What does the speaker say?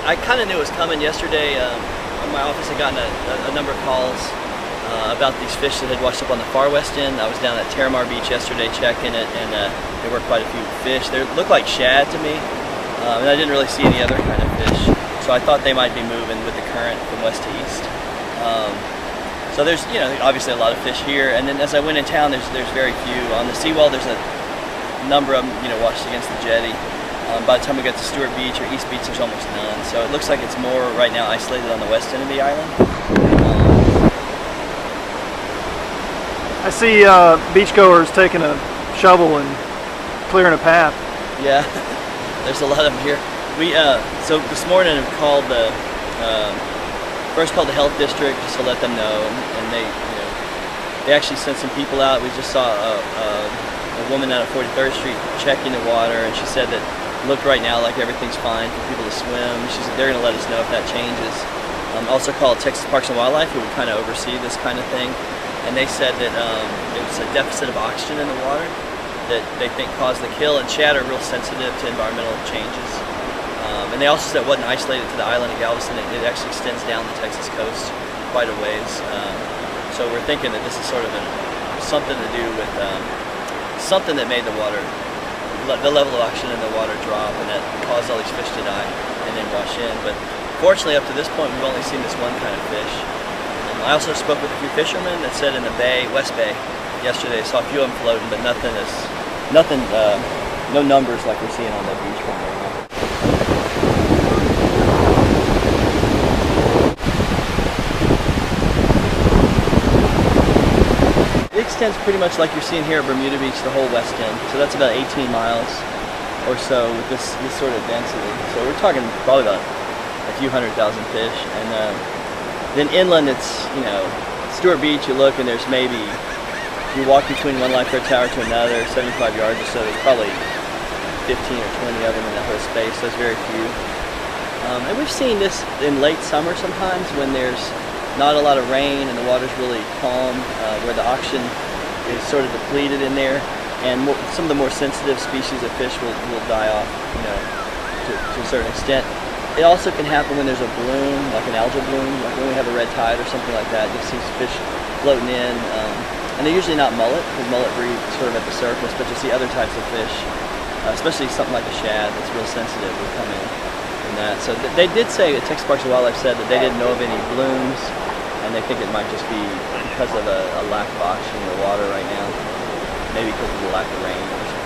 I kind of knew it was coming yesterday. My office had gotten a number of calls about these fish that had washed up on the far west end. I was down at Terramar Beach yesterday checking it, and there were quite a few fish. They looked like shad to me, and I didn't really see any other kind of fish. So I thought they might be moving with the current from west to east. So there's, obviously a lot of fish here, and then as I went in town, there's very few. On the seawall, there's a number of them, washed against the jetty. By the time we got to Stewart Beach or East Beach, there's almost none. So it looks like it's more right now isolated on the west end of the island. I see beachgoers taking a shovel and clearing a path. Yeah, there's a lot of them here. So this morning we called first called the health district just to let them know, and they actually sent some people out. We just saw a woman out of 43rd Street checking the water, and she said that it looked right now like everything's fine for people to swim. She said they're going to let us know if that changes. Also called Texas Parks and Wildlife, who would kind of oversee this kind of thing, and they said that it was a deficit of oxygen in the water that they think caused the kill, and shad are real sensitive to environmental changes. And they also said it wasn't isolated to the island of Galveston. It actually extends down the Texas coast quite a ways. So we're thinking that this is sort of something to do with something that made the level of oxygen in the water drop, and that caused all these fish to die and then wash in. But fortunately, up to this point, we've only seen this one kind of fish. I also spoke with a few fishermen that said in the bay, West Bay, yesterday, saw a few of them floating, but no numbers like we're seeing on the beach right now. It extends pretty much like you're seeing here at Bermuda Beach, the whole west end. So that's about 18 miles or so with this sort of density. So we're talking probably about a few 100,000 fish. And then inland, it's, Stewart Beach, you look and there's maybe, you walk between one lifeguard tower to another, 75 yards or so, there's probably 15 or 20 of them in that whole space, so it's very few. And we've seen this in late summer sometimes when there's not a lot of rain and the water's really calm, where the oxygen is sort of depleted in there, and some of the more sensitive species of fish will die off, to a certain extent. It also can happen when there's a bloom, like an algal bloom, like when we have a red tide or something like that. You'll see fish floating in, and they're usually not mullet, because mullet breed sort of at the surface, but you'll see other types of fish, especially something like a shad that's real sensitive will come in that. So they did say, Texas Parks and Wildlife said that they didn't know of any blooms, and they think it might just be because of a lack of oxygen in the water right now, maybe because of the lack of rain or something.